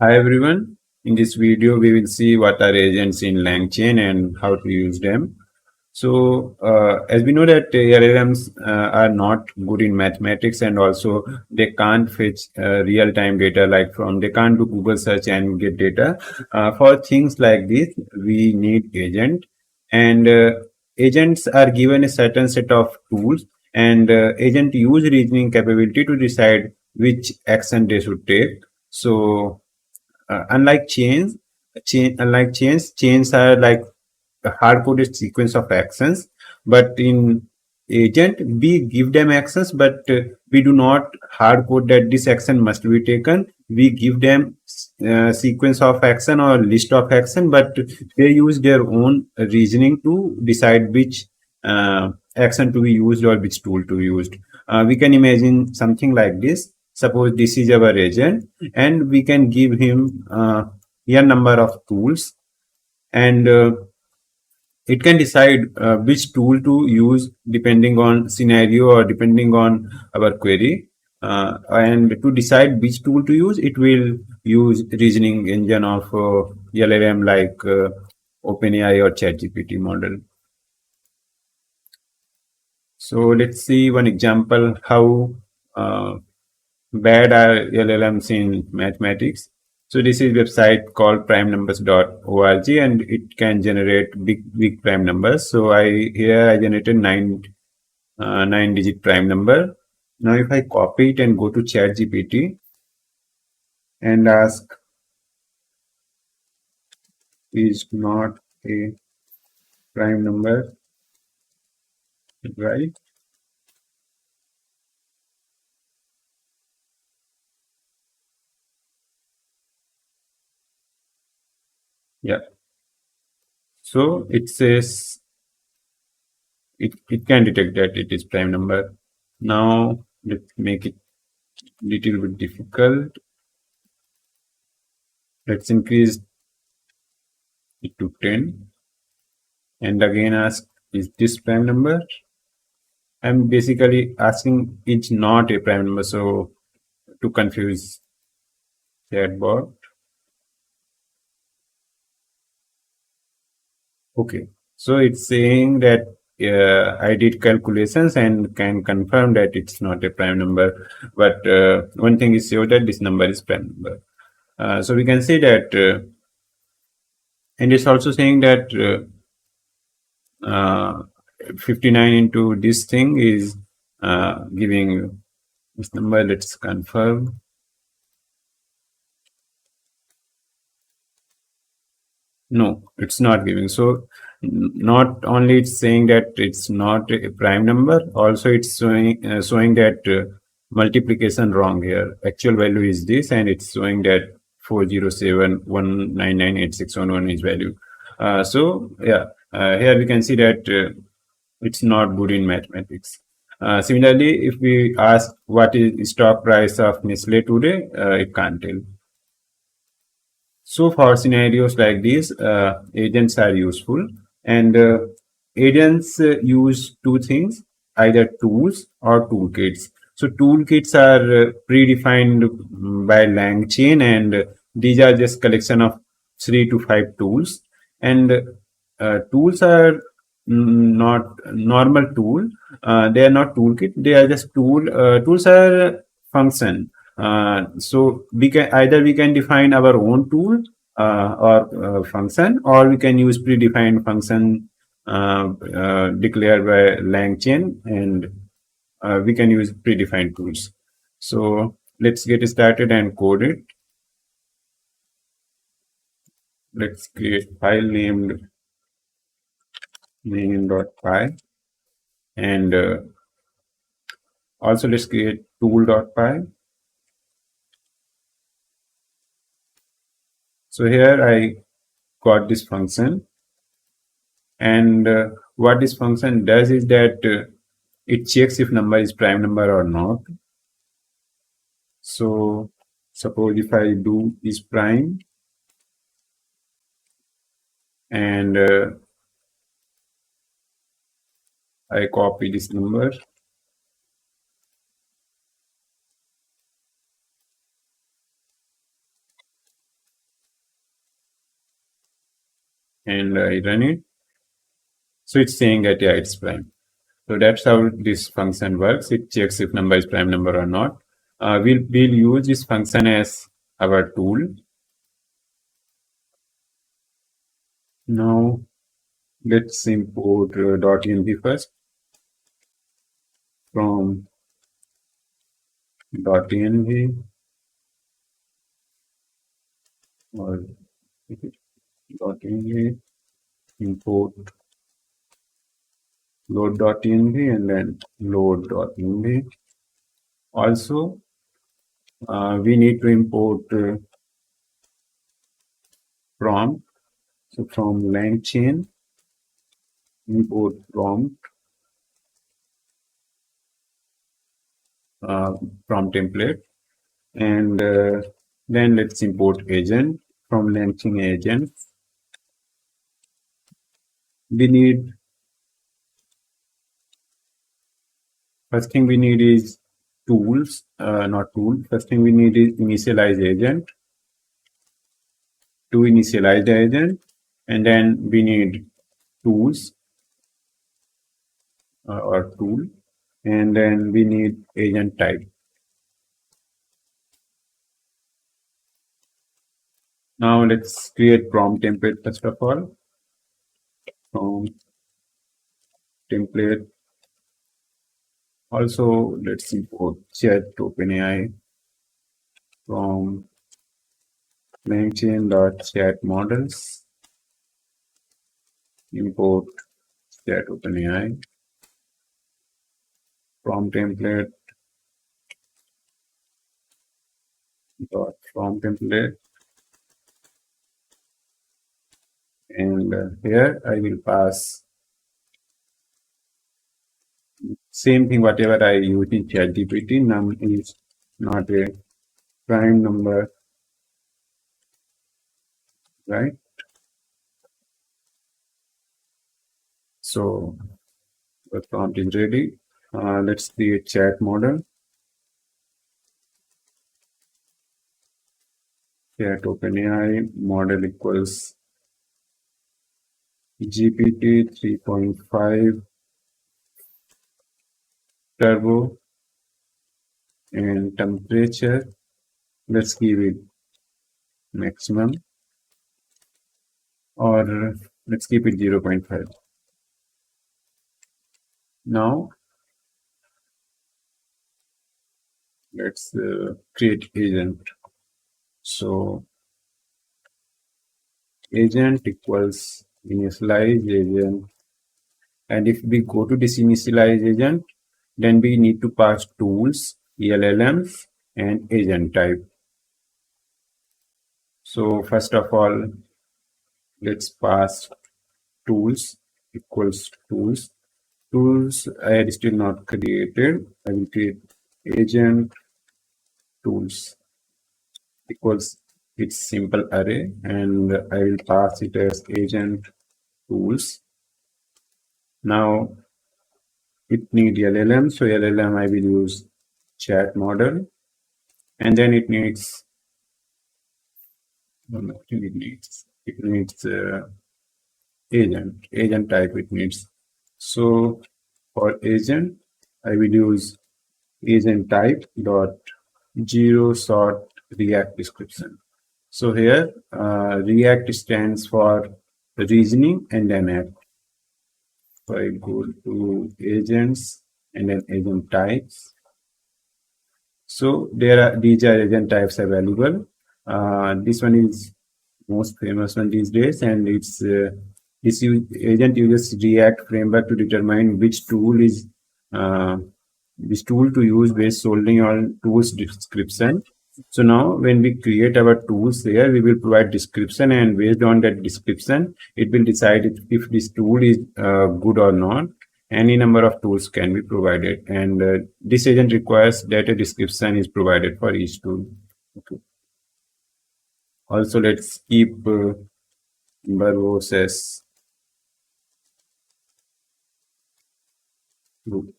Hi everyone. In this video, we will see what are agents in LangChain and how to use them. So, as we know that LLMs are not good in mathematics, and also they can't fetch real-time data like they can't do Google search and get data. For things like this, we need agent, and agents are given a certain set of tools, and agent use reasoning capability to decide which action they should take. So unlike chains are like a hard-coded sequence of actions. But in agent, we give them actions, but we do not hard-code that this action must be taken. We give them sequence of action or list of action, but they use their own reasoning to decide which action to be used or which tool to be used. We can imagine something like this. Suppose this is our agent, and we can give him a number of tools, and it can decide which tool to use depending on scenario or depending on our query. And to decide which tool to use, it will use reasoning engine of LLM like OpenAI or ChatGPT model. So let's see one example how bad are LLMs in mathematics. So this is website called primenumbers.org, and it can generate big prime numbers. So I generated nine digit prime number. Now if I copy it and go to ChatGPT and ask, is not a prime number, right? Yeah. So it says it can detect that it is prime number. Now let's make it little bit difficult. Let's increase it to 10 and again ask, is this prime number? I'm basically asking it's not a prime number, so to confuse chatbot. Okay, so it's saying that I did calculations and can confirm that it's not a prime number, but one thing is sure that this number is prime number. So we can say that, and it's also saying that 59 into this thing is giving this number. Let's confirm. No, it's not giving. So not only it's saying that it's not a prime number, also it's showing that multiplication wrong here. Actual value is this, and it's showing that 407,199,8611 is value. So yeah, here we can see that it's not good in mathematics. Similarly, if we ask what is stock price of Nestle today, it can't tell. So for scenarios like this, agents are useful, and agents use two things, either tools or toolkits. So toolkits are predefined by LangChain, and these are just collection of 3 to 5 tools. And tools are not normal tool. They are not toolkit. They are just tool. Tools are function. So we can define our own tool or function, or we can use predefined function declared by LangChain, and we can use predefined tools. So let's get started and code it. Let's create file named main.py, and also let's create tool.py. So here I got this function, and what this function does is that it checks if number is prime number or not. So suppose if I do is prime, and I copy this number, and I run it. So it's saying that yeah, it's prime. So that's how this function works. It checks if number is prime number or not. We'll use this function as our tool. Now let's import .env first from .env or .env import load.env and then load.env. Also, we need to import prompt. So from LangChain, import prompt prompt template, and then let's import agent from LangChain agent. We need first thing we need is tools, not tool. First thing we need is initialize agent to initialize the agent, and then we need tools or tool, and then we need agent type. Now let's create prompt template first of all. Prompt template. Also, let's import chat OpenAI from LangChain.chat models. Import chat OpenAI prompt template dot prompt template, and here I will pass same thing whatever I use in ChatGPT. Num is not a prime number, right? So the prompt is ready. Let's create chat model. Chat OpenAI model equals GPT 3.5 turbo, and temperature, let's give it maximum, or let's keep it 0.5. Now let's create agent. So agent equals initialize agent, and if we go to this initialize agent, then we need to pass tools, LLMs, and agent type. So first of all, let's pass tools equals tools. Tools I had still not created. I will create agent tools equals its simple array, and I will pass it as agent tools. Now it needs LLM, so LLM I will use chat model, and then it needs agent type it needs. So for agent I will use agent type dot zero sort React description. So here React stands for reasoning and then app. So I go to agents and then agent types. So these are agent types available. This one is most famous one these days, and it's agent uses React framework to determine which tool to use based solely on tools description. So now when we create our tools here, we will provide description, and based on that description, it will decide if this tool is good or not. Any number of tools can be provided, and this agent requires that a description is provided for each tool. Okay. Also, let's keep verbose as loop.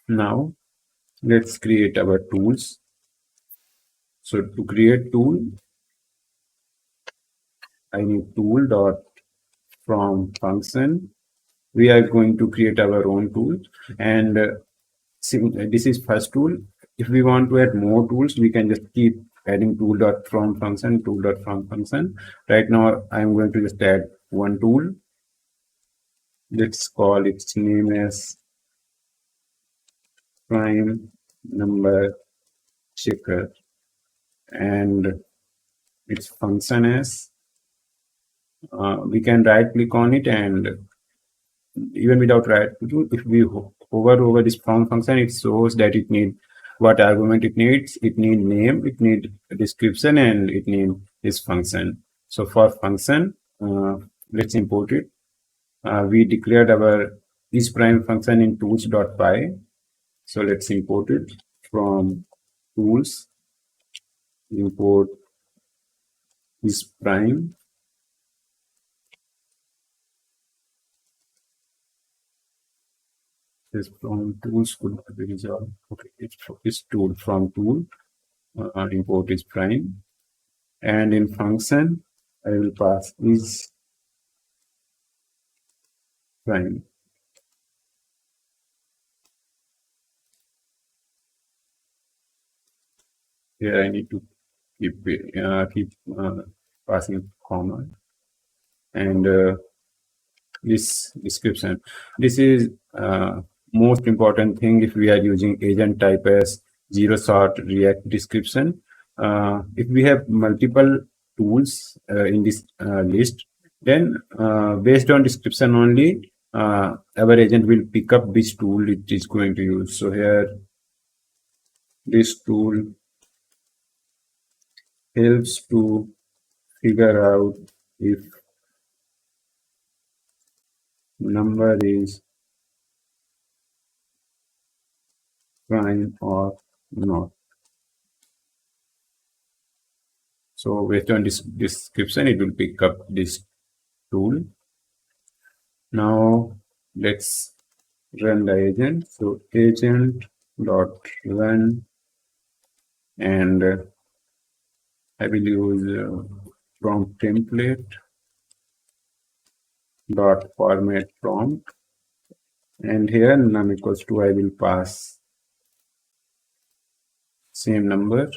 Now let's create our tools. So to create tool, I need tool dot from function. We are going to create our own tool, and this is first tool. If we want to add more tools, we can just keep adding tool dot from function, tool dot from function. Right now, I'm going to just add one tool. Let's call its name as prime number checker, and its function as we can right click on it, and even without right clicking, if we hover over this from function, it shows that it needs what argument it needs. It needs name, it needs description, and it needs this function. So for function, let's import it. We declared our isPrime function in tools.py. So let's import it from tools, import isPrime. This from tools could be resolved. Okay, it's tool from tool. Import isPrime, and in function I will pass isPrime. Here I need to keep passing comma, and this description. This is most important thing if we are using agent type as zero shot react description. If we have multiple tools in this list, then based on description only, our agent will pick up which tool it is going to use. So here, this tool helps to figure out if number is prime or not. So based on this description, it will pick up this tool. Now let's run the agent. So agent dot run, and I will use prompt template dot format prompt, and here num equals to, I will pass same number,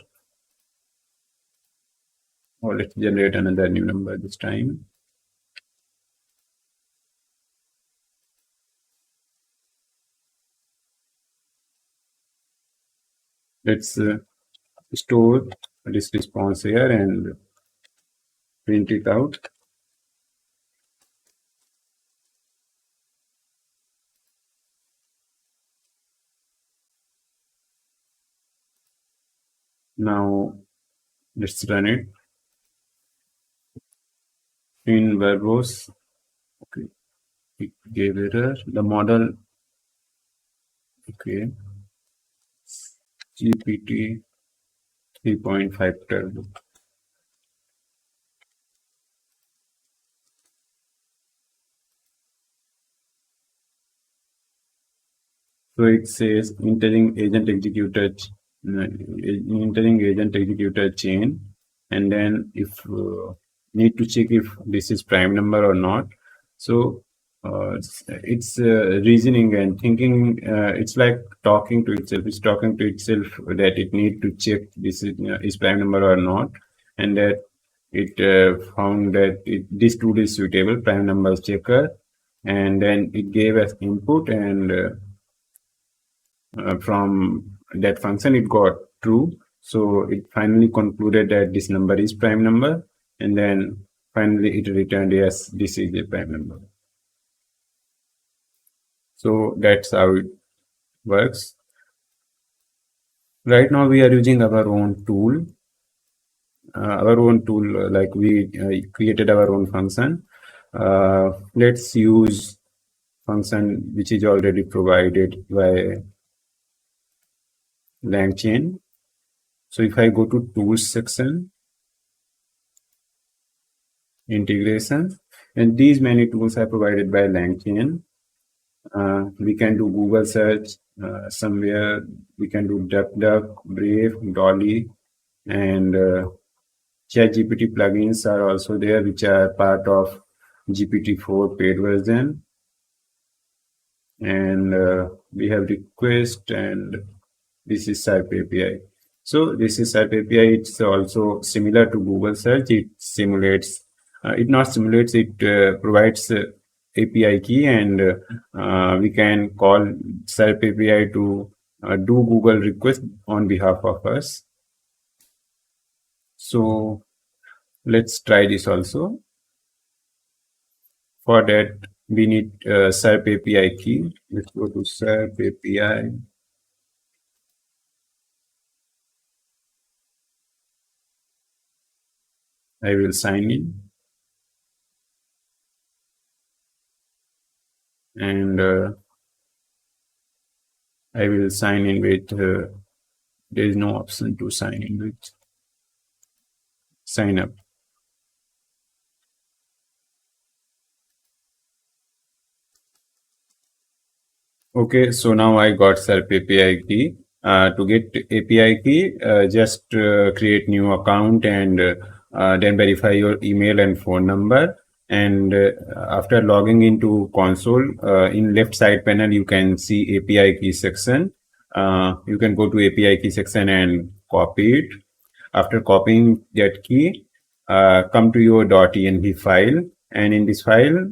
or let's generate another new number this time. Let's store this response here and print it out. Now let's run it. In verbose, okay, it gave error. The model, okay, GPT 3.5 turbo. So it says entering agent executor chain, and then if need to check if this is prime number or not. So it's reasoning and thinking. It's like talking to itself. It's talking to itself that it need to check this is prime number or not, and that it found that this tool is suitable, prime number checker, and then it gave us input, and from that function it got true. So it finally concluded that this number is prime number, and then finally it returned yes, this is a prime number. So that's how it works. Right now we are using our own tool. Like we created our own function. Let's use function which is already provided by LangChain. So if I go to tools section, integration, and these many tools are provided by LangChain. We can do Google search somewhere. We can do DuckDuck, Brave, Dolly, and ChatGPT plugins are also there, which are part of GPT-4 paid version. And we have request, and this is SerpAPI. So this is SerpAPI. It's also similar to Google search. It simulates, it not simulates, it provides API key, and we can call SerpAPI to do Google request on behalf of us. So let's try this also. For that, we need SerpAPI key. Let's go to SerpAPI. I will sign in, and I will sign in with, there is no option to sign in with sign up. Okay, so now I got SerpAPI key. To get API key, just create new account, and then verify your email and phone number. And after logging into console, in left side panel, you can see API key section. You can go to API key section and copy it. After copying that key, come to your .env file, and in this file,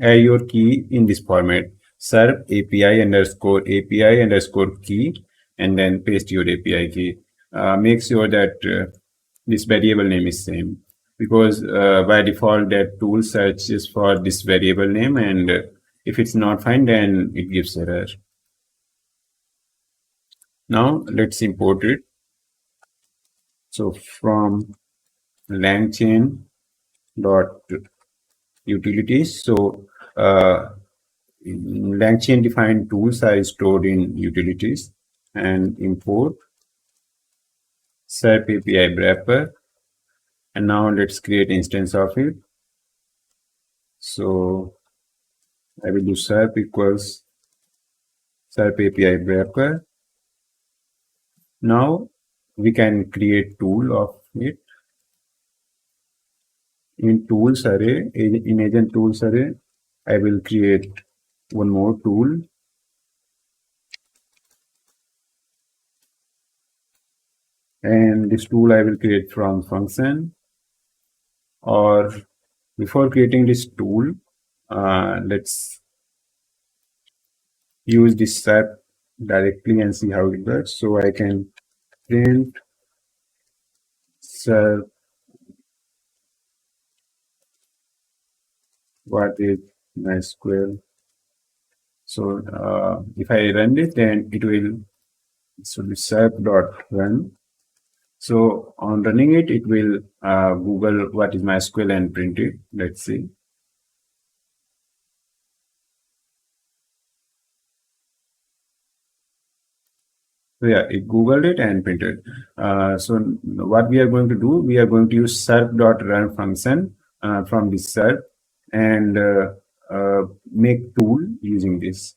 add your key in this format: SerpAPI underscore API underscore key, and then paste your API key. Make sure that this variable name is same, because by default that tool searches for this variable name, and if it's not found, then it gives error. Now let's import it. So from LangChain dot utilities. So LangChain defined tools are stored in utilities, and import SerpAPI wrapper. And now let's create instance of it. So I will do serp equals SerpAPI wrapper. Now we can create tool of it. In tools array, in agent tools array, I will create one more tool. And this tool I will create from function. Or before creating this tool, let's use this serp directly and see how it works. So I can print serp what is MySQL. So if I run it, then it will, so the serp.run. So on running it, it will Google what is MySQL and print it. Let's see. So yeah, it Googled it and printed. So what we are going to do, we are going to use serp.run function from this serp, and make tool using this.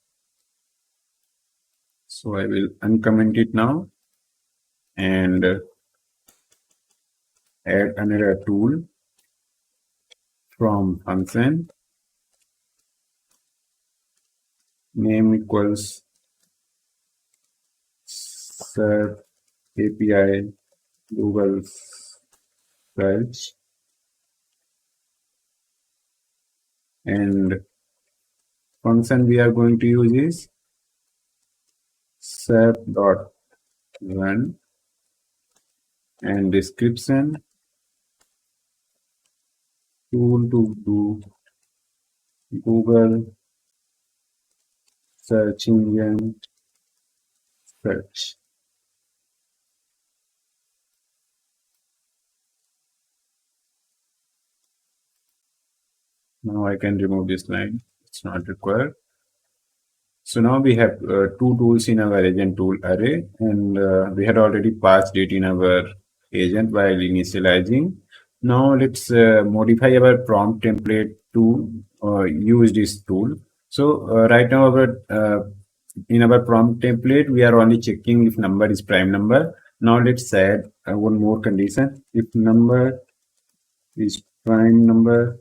So I will uncomment it now, and add another tool from function, name equals serp API Google search, and function we are going to use is serp.run, and description tool to do Google search engine search. Now I can remove this line, it's not required. So now we have two tools in our agent tool array, and we had already passed it in our agent while initializing. Now let's modify our prompt template to use this tool. So right now in our prompt template, we are only checking if number is prime number. Now let's add one more condition. If number is prime number,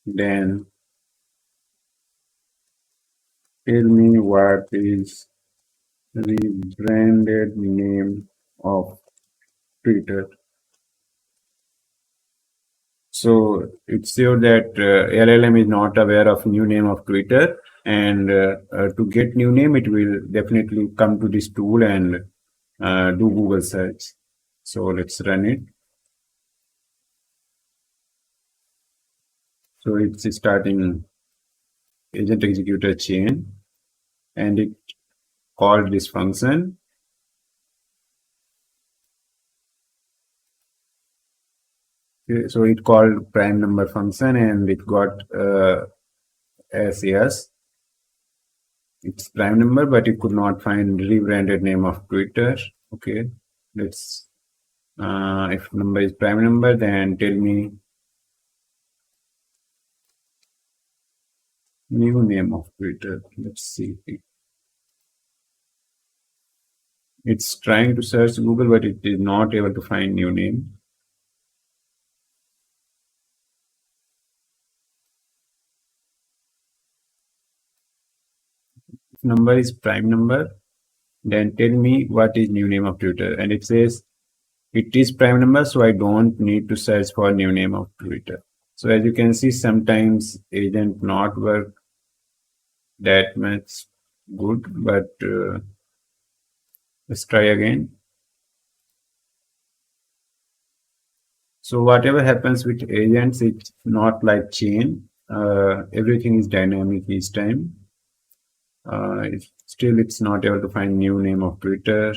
then tell me what is rebranded name of Twitter. So it's sure that LLM is not aware of new name of Twitter, and to get new name, it will definitely come to this tool and do Google search. So let's run it. So it's starting agent executor chain, and it called this function. So it called prime number function, and it got as yes, it's prime number, but it could not find rebranded name of Twitter. Okay, let's if number is prime number, then tell me new name of Twitter. Let's see. It's trying to search Google, but it is not able to find new name. If number is prime number, then tell me what is new name of Twitter. And it says it is prime number, so I don't need to search for new name of Twitter. So as you can see, sometimes agent not work that much good, but let's try again. So whatever happens with agents, it's not like chain. Everything is dynamic each time. Still, it's not able to find new name of Twitter.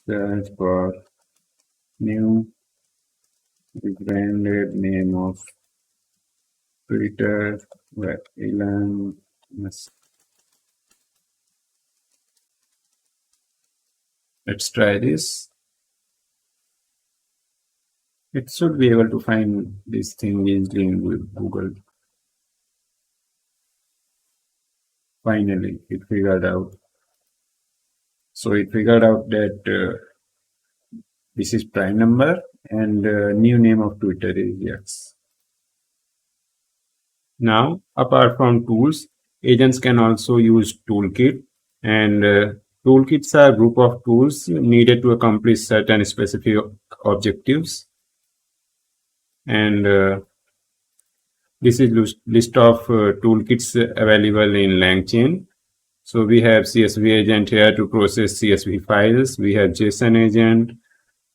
Search for new rebranded name of Twitter. Where Elon Musk. Let's try this. It should be able to find this thing easily in Google. Finally, it figured out. So it figured out that this is prime number and new name of Twitter is yes. Now, apart from tools, agents can also use toolkit, and toolkits are a group of tools needed to accomplish certain specific objectives. And this is list of toolkits available in LangChain. So we have CSV agent here to process CSV files. We have JSON agent,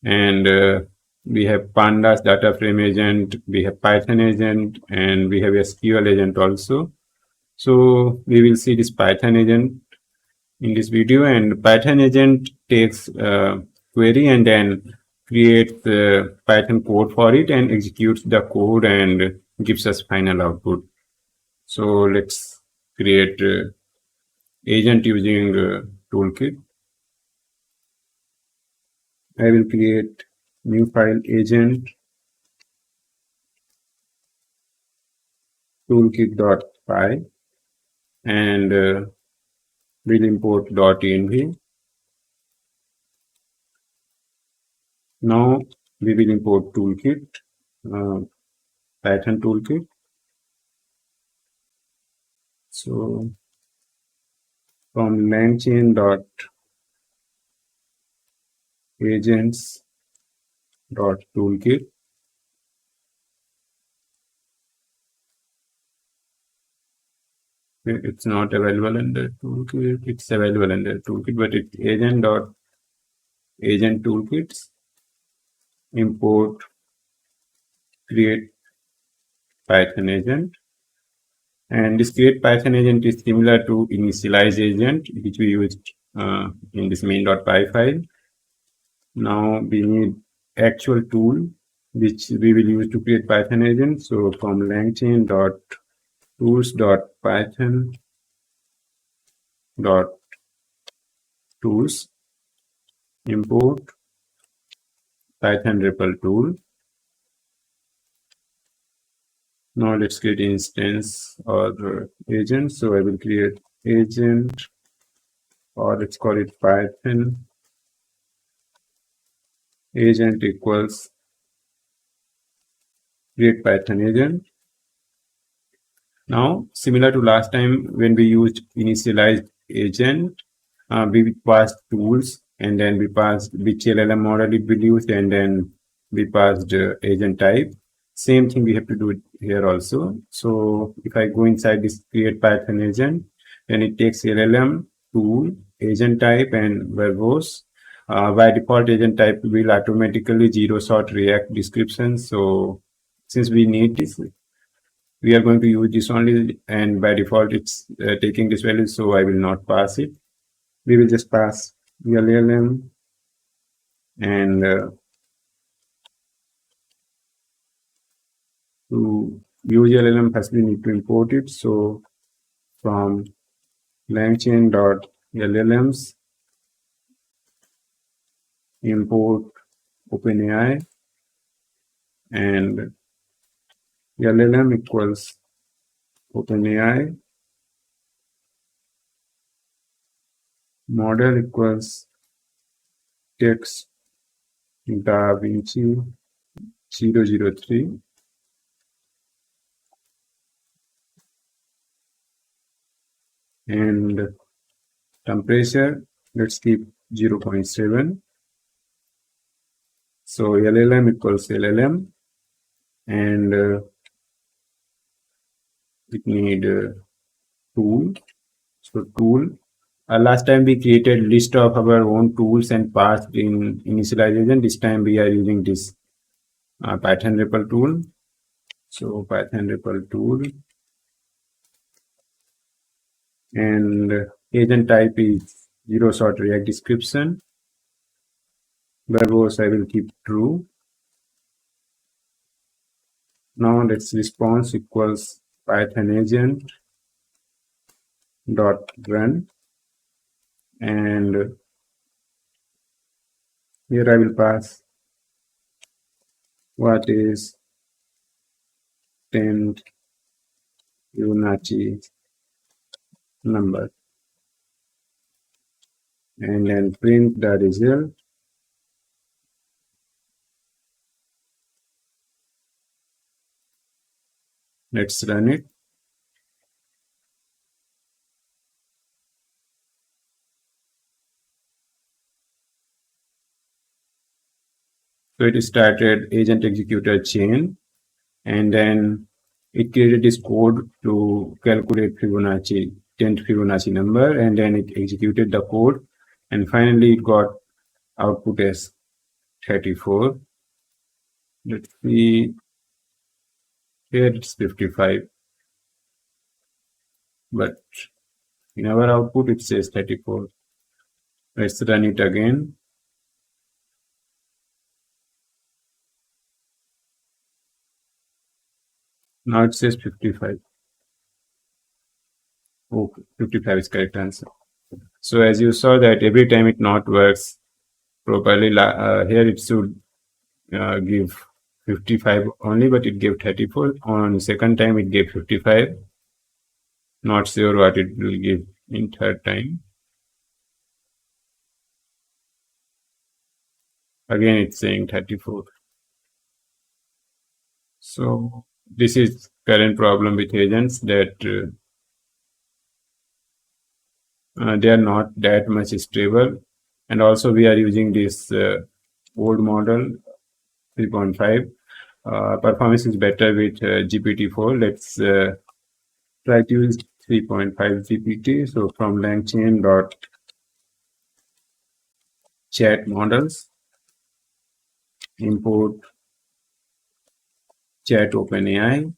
and we have pandas data frame agent. We have Python agent, and we have SQL agent also. So we will see this Python agent in this video, and Python agent takes query and then creates the Python code for it and executes the code and gives us final output. So let's create agent using toolkit. I will create new file agent toolkit.py and we'll import .env. Now we will import toolkit, Python toolkit. So from LangChain agents toolkit, it's not available in the toolkit. It's available in the toolkit, but it's agent toolkits. Import create Python agent, and this create Python agent is similar to initialize agent, which we used in this main.py file. Now we need actual tool which we will use to create Python agent. So from LangChain tools.python tools import PythonREPLTool. Now let's create instance or agent. So I will create agent, or let's call it Python agent equals create Python agent. Now, similar to last time when we used initialized agent, we passed tools and then we passed which LLM model it will use, and then we passed agent type. Same thing we have to do it here also. So if I go inside this create Python agent, then it takes LLM, tool, agent type, and verbose. By default, agent type will automatically zero shot React description. So since we need this, we are going to use this only, and by default it's taking this value, so I will not pass it. We will just pass LLM, and to use LLM first we need to import it. So from LangChain dot LLMs import OpenAI, and LLM equals OpenAI, model equals text Da Vinci 003, and temperature let's keep 0.7. So LLM equals LLM, and it need tool. So tool. Last time we created list of our own tools and passed in initialization. This time we are using this PythonREPLTool. So PythonREPLTool, and agent type is zero shot React description. Verbose I will keep true. Now let's response equals Python agent dot run, and here I will pass what is 10th Fibonacci number, and then print the result. Let's run it. So it started agent executor chain, and then it created this code to calculate Fibonacci, 10th Fibonacci number, and then it executed the code, and finally it got output as 34. Let's see, here it's 55, but in our output it says 34. Let's run it again. Now it says 55. Okay, 55 is correct answer. So as you saw that every time it not works properly, here it should give 55 only, but it gave 34. On second time it gave 55. Not sure what it will give in third time. Again it's saying 34. So this is current problem with agents, that they are not that much stable, and also we are using this old model 3.5. Performance is better with GPT-4. Let's try to use 3.5 GPT. So from LangChain dot chat models import chat OpenAI,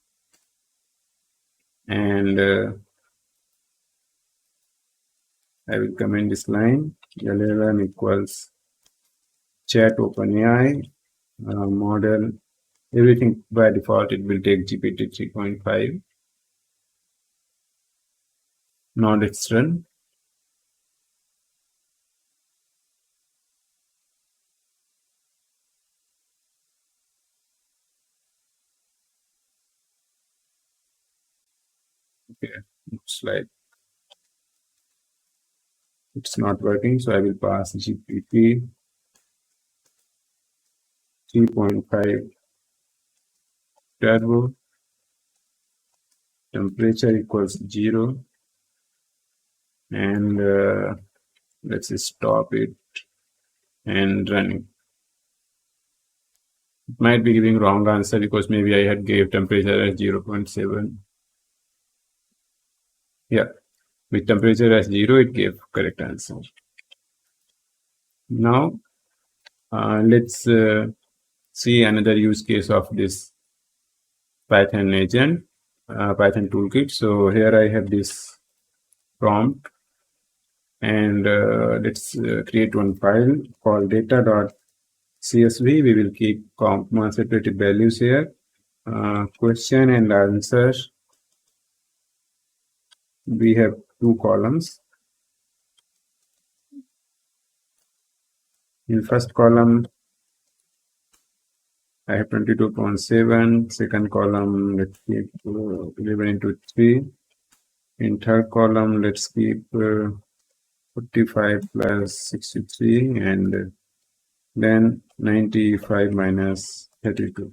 and I will comment this line LLM equals chat OpenAI model. Everything by default it will take GPT 3.5. Now let's run. Okay, looks like it's not working, so I will pass GPT 3.5 turbo, temperature equals 0, and let's stop it and run it. It might be giving wrong answer because maybe I had gave temperature as 0.7. Yeah, with temperature as 0, it gave correct answer. Now, let's see another use case of this Python agent, Python toolkit. So here I have this prompt, and let's create one file called data.csv. We will keep comma separated values here. Question and answer. We have two columns. In first column, I have 22.7. Second column, let's keep 11 into 3. In third column, let's keep 45 plus 63, and then 95 minus 32.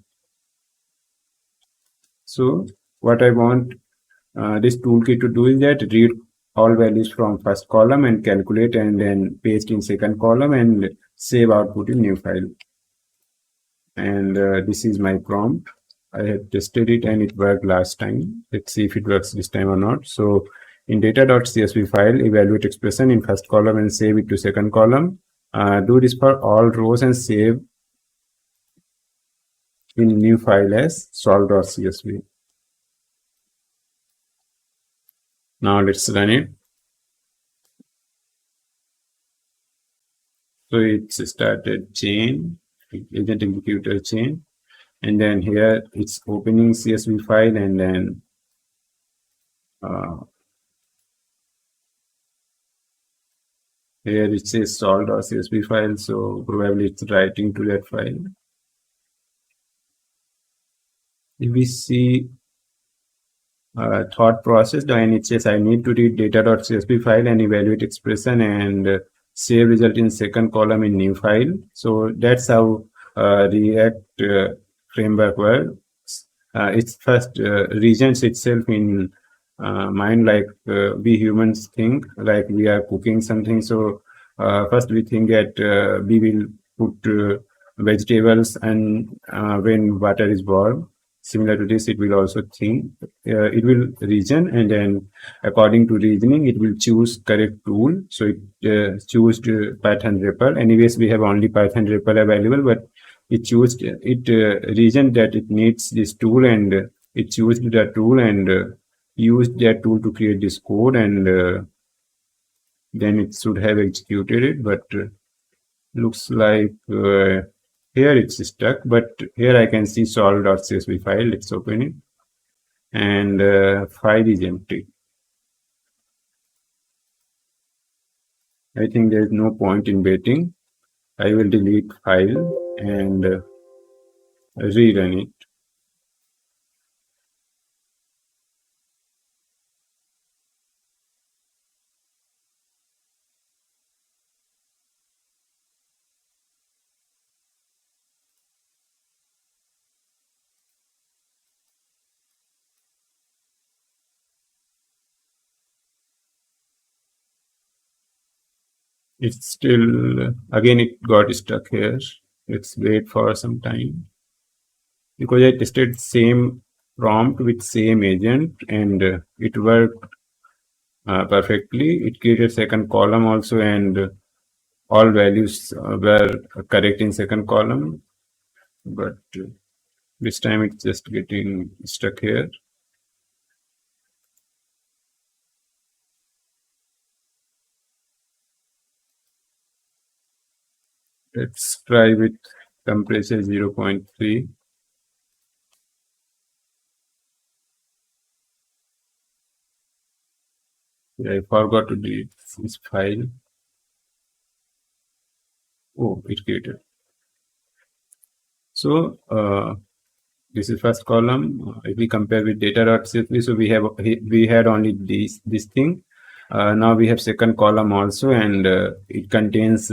So what I want this toolkit to do is that read all values from first column and calculate, and then paste in second column and save output in new file. And this is my prompt. I have tested it and it worked last time. Let's see if it works this time or not. So in data.csv file, evaluate expression in first column and save it to second column. Do this for all rows and save in new file as solve.csv. Now let's run it. So it's started chain, agent executor chain, and then here it's opening CSV file, and then here it says solve.csv file, so probably it's writing to that file. If we see thought process, then it says I need to read data.csv file and evaluate expression and save result in second column in new file. So that's how React framework works. It's first reasons itself in mind, like we humans think like we are cooking something. So first we think that we will put vegetables, and when water is boiled, similar to this, it will also think, it will reason, and then according to reasoning, it will choose correct tool. So it choose PythonREPL. Anyways, we have only PythonREPL available, but it chose reason that it needs this tool, and it chose the tool and used that tool to create this code, and then it should have executed it, but looks like here it's stuck. But here I can see solve.csv file. Let's open it, and file is empty. I think there is no point in waiting. I will delete file and rerun it. It's still, again, it got stuck here. Let's wait for some time, because I tested same prompt with same agent, and it worked perfectly. It created second column also, and all values were correct in second column, but this time it's just getting stuck here. Let's try with temperature 0.3. I forgot to delete this file. Oh, it created. So this is first column. If we compare with data.csv, so we had only this thing. Now we have second column also, and it contains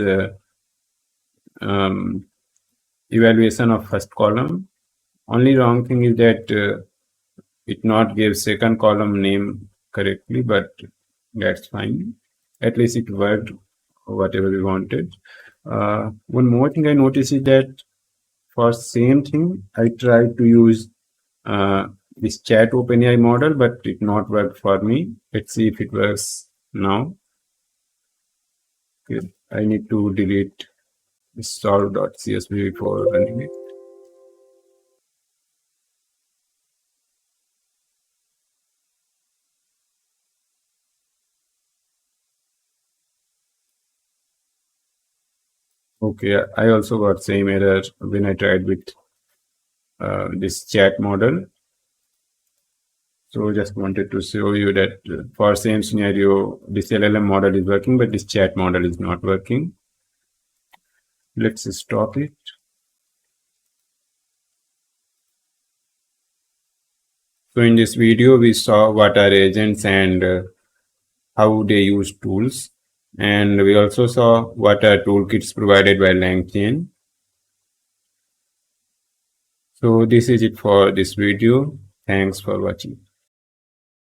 evaluation of first column. Only wrong thing is that it not gives second column name correctly, but that's fine. At least it worked whatever we wanted. One more thing I noticed is that for same thing, I tried to use this chat OpenAI model, but it not worked for me. Let's see if it works now. Okay, I need to delete solve.csv before running it. Okay, I also got same error when I tried with this chat model. So just wanted to show you that for same scenario, this LLM model is working, but this chat model is not working. Let's stop it. So in this video, we saw what are agents and how they use tools. And we also saw what are toolkits provided by LangChain. So this is it for this video. Thanks for watching.